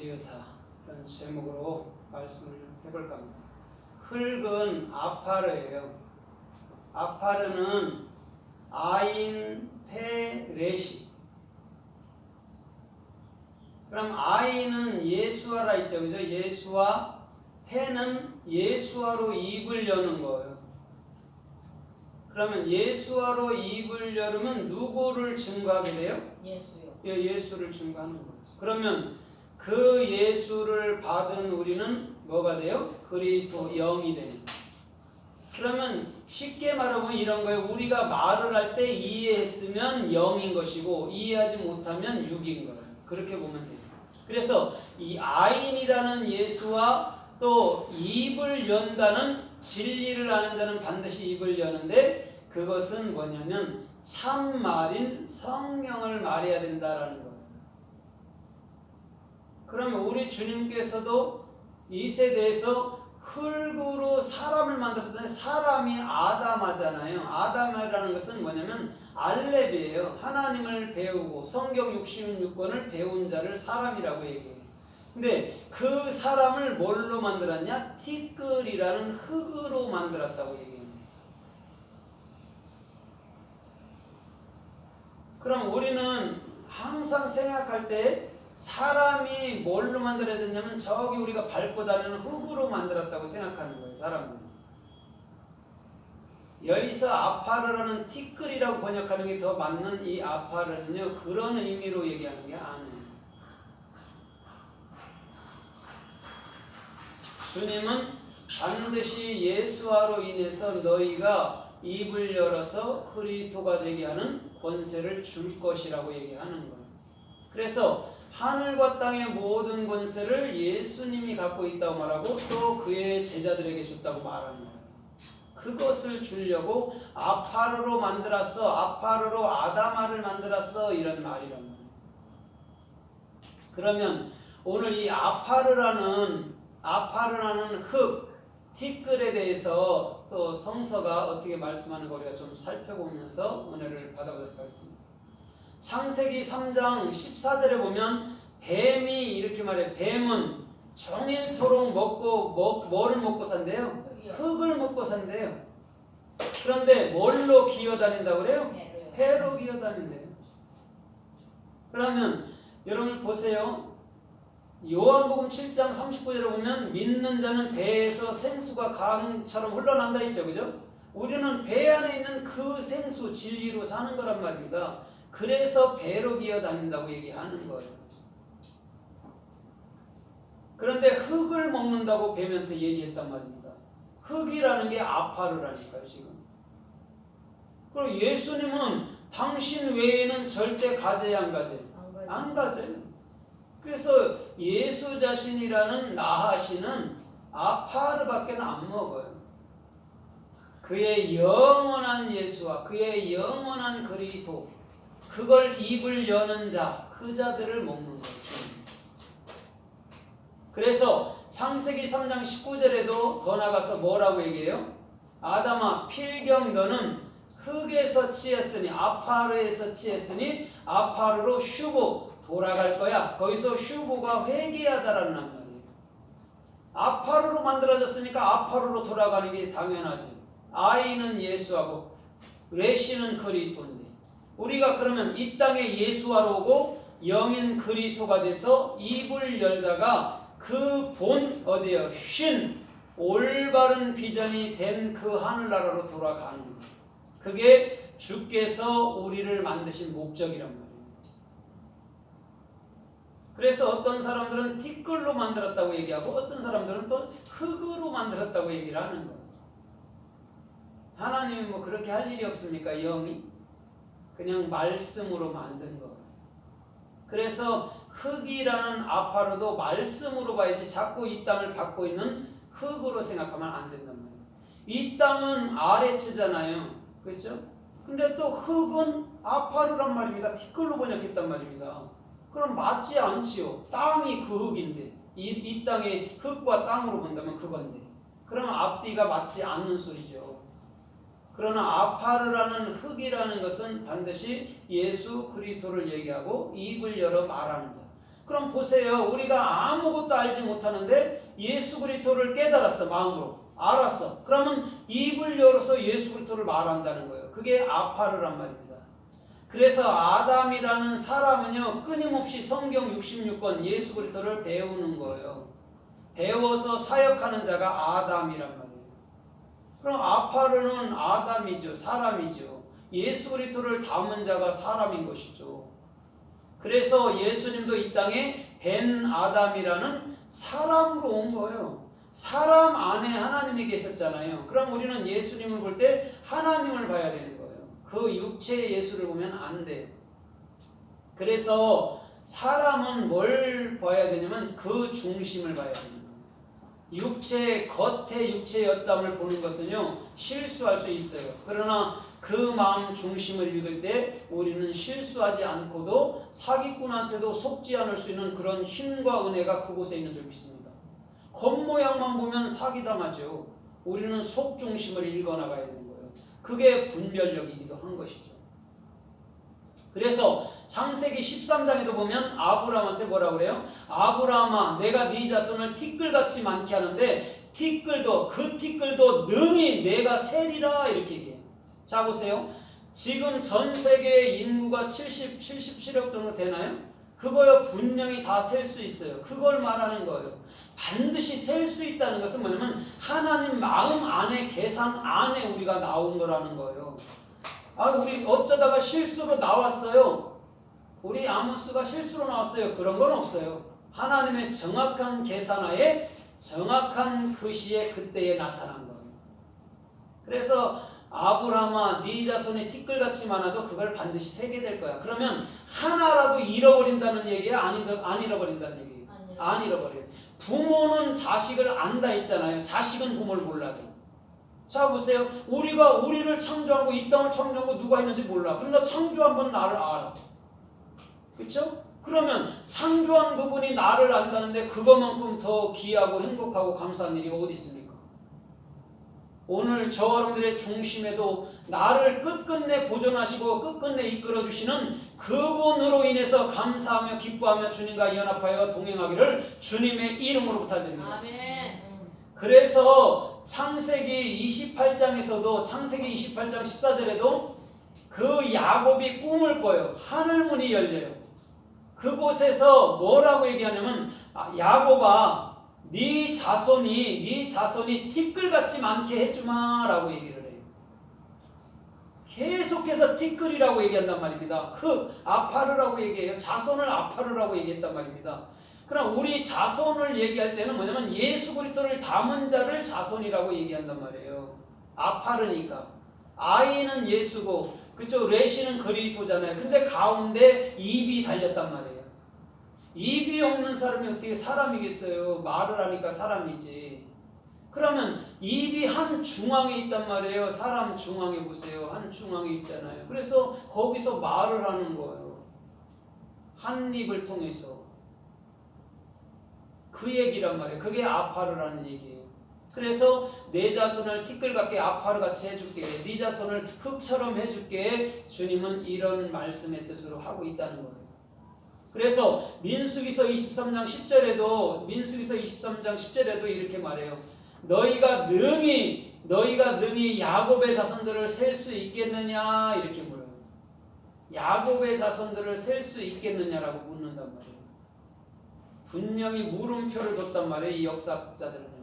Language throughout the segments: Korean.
지으사 이런 제목으로 말씀을 해볼까 합니다. 흙은 아파르예요. 아파르는 아인, 페, 레시. 그럼 아인은 예수아라 있죠, 그죠? 예수아. 페는 예수아로 입을 여는 거예요. 그러면 예수아로 입을 열으면 누구를 증거하게 돼요? 예수요. 예, 예수를 증거하는 거예요. 그러면 그 예수를 받은 우리는 뭐가 돼요? 그리스도 영이 됩니다. 그러면 쉽게 말하면 이런 거예요. 우리가 말을 할 때 이해했으면 영인 것이고 이해하지 못하면 육인 거예요. 그렇게 보면 돼요. 그래서 이 아인이라는 예수와 또 입을 연다는 진리를 아는 자는 반드시 입을 여는데 그것은 뭐냐면 참말인 성령을 말해야 된다라는 거예요. 그러면 우리 주님께서도 이 세대에서 흙으로 사람을 만들었는데 사람이 아담하잖아요. 아담이라는 것은 뭐냐면 알렙이에요. 하나님을 배우고 성경 66권을 배운 자를 사람이라고 얘기해요. 근데 그 사람을 뭘로 만들었냐? 티끌이라는 흙으로 만들었다고 얘기해요. 그럼 우리는 항상 생각할 때 사람이 뭘로 만들어야 되냐면 저기 우리가 밟고 다니는 흙으로 만들었다고 생각하는 거예요. 사람은. 여기서 아파르라는 티끌이라고 번역하는 게 더 맞는 이 아파르는요. 그런 의미로 얘기하는 게 아니에요. 주님은 반드시 예수와로 인해서 너희가 입을 열어서 그리스도가 되게 하는 권세를 줄 것이라고 얘기하는 거예요. 그래서 하늘과 땅의 모든 권세를 예수님이 갖고 있다고 말하고 또 그의 제자들에게 줬다고 말하는 거예요. 그것을 주려고 아파르로 만들었어, 아파르로 아담아를 만들었어 이런 말이란 말이에요. 그러면 오늘 이 아파르라는 흙, 티끌에 대해서 또 성서가 어떻게 말씀하는 거 우리가 좀 살펴보면서 은혜를 받아보도록 하겠습니다. 창세기 3장 14절에 보면 뱀이 이렇게 말해요. 뱀은 종일토록 뭐를 먹고 산대요? 흙을 먹고 산대요. 그런데 뭘로 기어다닌다고 그래요? 회로 기어다닌대요. 그러면 여러분 보세요. 요한복음 7장 39절에 보면 믿는 자는 배에서 생수가 강처럼 흘러난다 했죠. 그죠? 우리는 배 안에 있는 그 생수 진리로 사는 거란 말입니다. 그래서 배로 기어다닌다고 얘기하는 거예요. 그런데 흙을 먹는다고 뱀한테 얘기했단 말입니다. 흙이라는 게 아파르라니까요. 지금. 그리고 예수님은 당신 외에는 절대 가져야 안 가져요? 안 가져요. 그래서 예수 자신이라는 나하시는 아파르밖에 안 먹어요. 그의 영원한 예수와 그의 영원한 그리스도 그걸 입을 여는 자, 그 자들을 먹는 거예요. 그래서 창세기 3장 19절에도 더 나가서 뭐라고 얘기해요? 아담아 필경 너는 흙에서 취했으니 아파르에서 취했으니 아파르로 슈보 돌아갈 거야. 거기서 슈보가 회개하다라는 말이에요. 아파르로 만들어졌으니까 아파르로 돌아가는 게 당연하지. 아이는 예수하고 레시는 그리스도인데 우리가 그러면 이 땅에 예수하러 오고 영인 그리스도가 돼서 입을 열다가 그 본 어디요? 쉰 올바른 비전이 된 그 하늘나라로 돌아가는 거예요. 그게 주께서 우리를 만드신 목적이란 말이에요. 그래서 어떤 사람들은 티끌로 만들었다고 얘기하고 어떤 사람들은 또 흙으로 만들었다고 얘기를 하는 거예요. 하나님이 뭐 그렇게 할 일이 없습니까? 영이 그냥 말씀으로 만든 거예요. 그래서 흙이라는 아파르도 말씀으로 봐야지 자꾸 이 땅을 받고 있는 흙으로 생각하면 안 된단 말이에요. 이 땅은 아레츠잖아요. 그렇죠? 근데 또 흙은 아파르란 말입니다. 티끌로 번역했단 말입니다. 그럼 맞지 않지요. 땅이 그 흙인데 이 땅의 흙과 땅으로 본다면 그건데 그러면 앞뒤가 맞지 않는 소리죠. 그러나 아파르라는 흙이라는 것은 반드시 예수 그리스도를 얘기하고 입을 열어 말하는 자. 그럼 보세요. 우리가 아무것도 알지 못하는데 예수 그리스도를 깨달았어. 마음으로 알았어. 그러면 입을 열어서 예수 그리스도를 말한다는 거예요. 그게 아파르란 말입니다. 그래서 아담이라는 사람은요, 끊임없이 성경 66권 예수 그리스도를 배우는 거예요. 배워서 사역하는 자가 아담이란 말이에요. 그럼 아파르는 아담이죠. 사람이죠. 예수 그리스도를 담은 자가 사람인 것이죠. 그래서 예수님도 이 땅에 벤 아담이라는 사람으로 온 거예요. 사람 안에 하나님이 계셨잖아요. 그럼 우리는 예수님을 볼 때 하나님을 봐야 되는 거예요. 그 육체의 예수를 보면 안 돼요. 그래서 사람은 뭘 봐야 되냐면 그 중심을 봐야 됩니다. 육체, 겉의 육체의 엿담을 보는 것은요, 실수할 수 있어요. 그러나 그 마음 중심을 읽을 때 우리는 실수하지 않고도 사기꾼한테도 속지 않을 수 있는 그런 힘과 은혜가 그곳에 있는 줄 믿습니다. 겉모양만 보면 사기당하죠. 우리는 속 중심을 읽어나가야 되는 거예요. 그게 분별력이기도 한 것이죠. 그래서 창세기 13장에도 보면 아브라함한테 뭐라 그래요? 아브라함아, 내가 네 자손을 티끌같이 많게 하는데 그 티끌도 능히 내가 세리라, 이렇게 얘기해요. 자 보세요. 지금 전 세계의 인구가 77억 정도 되나요? 그거요 분명히 다 셀 수 있어요. 그걸 말하는 거예요. 반드시 셀 수 있다는 것은 뭐냐면 하나님 마음 안에, 계산 안에 우리가 나온 거라는 거예요. 우리 어쩌다가 실수로 나왔어요. 우리 아모스가 실수로 나왔어요. 그런 건 없어요. 하나님의 정확한 계산하에 정확한 그 시에 그때에 나타난 거예요. 그래서 아브라함아, 네 자손이 티끌같이 많아도 그걸 반드시 세게 될 거야. 그러면 하나라도 잃어버린다는 얘기야? 안 잃어버린다는 얘기예요? 안 잃어버려요. 부모는 자식을 안다 했잖아요. 자식은 부모를 몰라도. 자 보세요. 우리가 우리를 창조하고 이 땅을 창조하고 누가 있는지 몰라. 그러나 창조한 분 나를 알아. 그렇죠? 그러면 창조한 그분이 나를 안다는데 그것만큼 더 귀하고 행복하고 감사한 일이 어디 있습니까? 오늘 저와 여러분들의 중심에도 나를 끝끝내 보존하시고 끝끝내 이끌어주시는 그분으로 인해서 감사하며 기뻐하며 주님과 연합하여 동행하기를 주님의 이름으로 부탁드립니다. 아멘. 그래서 창세기 28장에서도 창세기 28장 14절에도 그 야곱이 꿈을 꿔요. 하늘문이 열려요. 그곳에서 뭐라고 얘기하냐면 야곱아, 네 자손이 티끌같이 많게 해주마 라고 얘기를 해요. 계속해서 티끌이라고 얘기한단 말입니다. 아파르라고 얘기해요. 자손을 아파르라고 얘기했단 말입니다. 그럼 우리 자손을 얘기할 때는 뭐냐면 예수 그리스도를 담은 자를 자손이라고 얘기한단 말이에요. 아파르니까. 아이는 예수고 그쪽 레시는 그리스도잖아요. 근데 가운데 입이 달렸단 말이에요. 입이 없는 사람이 어떻게 사람이겠어요? 말을 하니까 사람이지. 그러면 입이 한 중앙에 있단 말이에요. 사람 중앙에 보세요. 한 중앙에 있잖아요. 그래서 거기서 말을 하는 거예요. 한 입을 통해서. 그 얘기란 말이에요. 그게 아파르라는 얘기예요. 그래서 내 자손을 티끌같게 아파르같이 해줄게. 네 자손을 흙처럼 해줄게. 주님은 이런 말씀의 뜻으로 하고 있다는 거예요. 그래서 민수기서 23장 10절에도 이렇게 말해요. 너희가 능히 야곱의 자손들을 셀 수 있겠느냐 이렇게 물어요. 야곱의 자손들을 셀 수 있겠느냐라고 묻는단 말이에요. 분명히 물음표를 뒀단 말이에요. 이 역사자들은요.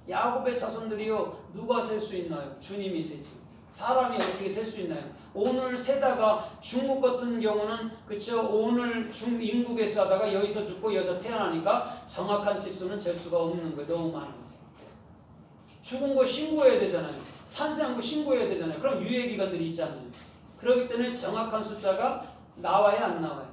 야곱의 자손들이요, 누가 셀 수 있나요? 주님이 세지. 사람이 어떻게 셀 수 있나요? 오늘 세다가 중국 같은 경우는 그쵸, 오늘 인국에서 하다가 여기서 죽고 여기서 태어나니까 정확한 치수는 잴 수가 없는 거예요. 너무 많은 거예요. 죽은 거 신고해야 되잖아요. 탄생한 거 신고해야 되잖아요. 그럼 유예 기간들이 있잖아요. 그렇기 때문에 정확한 숫자가 나와야 안 나와요?